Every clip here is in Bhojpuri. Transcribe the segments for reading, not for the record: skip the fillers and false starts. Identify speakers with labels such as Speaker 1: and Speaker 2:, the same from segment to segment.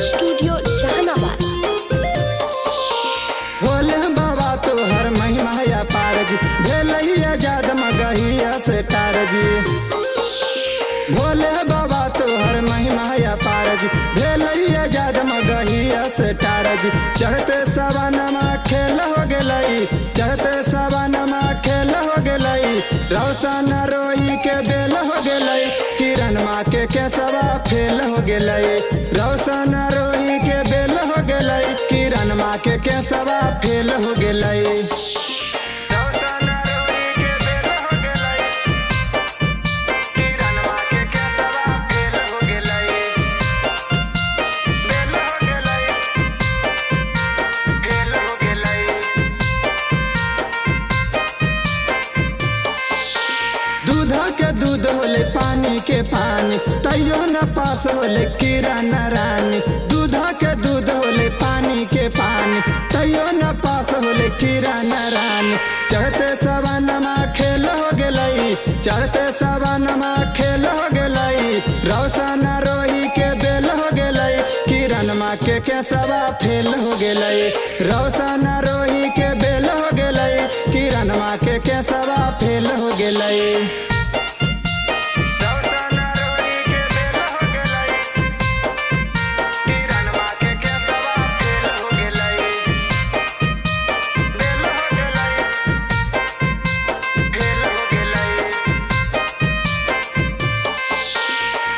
Speaker 1: स्टूडियो जहानाबाद।
Speaker 2: भोले बाबा तोहर महिमा या पार जी, भेलैया जाद मगहिया से टार जी। भोले बाबा तोहर महिमा या पार जी, भेलैया जाद मगहिया से टार जी। चढ़ते सवानमा खेल हो गई, चढ़ते सवानमा खेल हो गई। रोशन रोई के बेल हो गई, किरण माँ के केसवा फेल हो गई। रोशन रोई के बेल हो गई, किरण माँ के केसवा फेल हो गई। के दूध होले पानी के पानी, तैयो न पास होले किरण रानी। दूध के दूध होले पानी के पानी, तैयो न पास होले किरण रानी। चढ़ते सवानमा खेल हो गई, चढ़ते सवानमा खेल हो गई। रोशन रोही के बेल हो गई, किरण माँ के केसवा फेल हो गई। रोशन रोही के बेल हो गई, किरण माँ के केसवा फेल हो गई।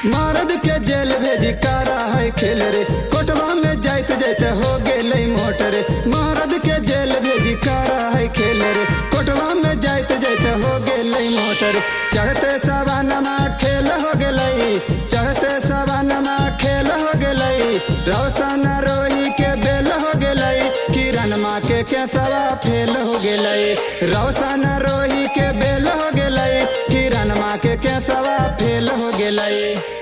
Speaker 2: मर्द के जेल भेजी करा है खेल रे, कोटवा में जाते जाते हो गए मोटर। मर्द के जेल भेजी करा है खेल रे, कोटवा में जाते जाते हो गए मोटर। चढ़ते सवानमा खेल हो गई, चढ़ते सवानमा खेल हो गई। रोशन रोही के बेल हो गई, किरण माँ के केसवा फेल हो गई। रोशन रोही के बेल हो गई, किरण माँ के केसवा फेल हो गई।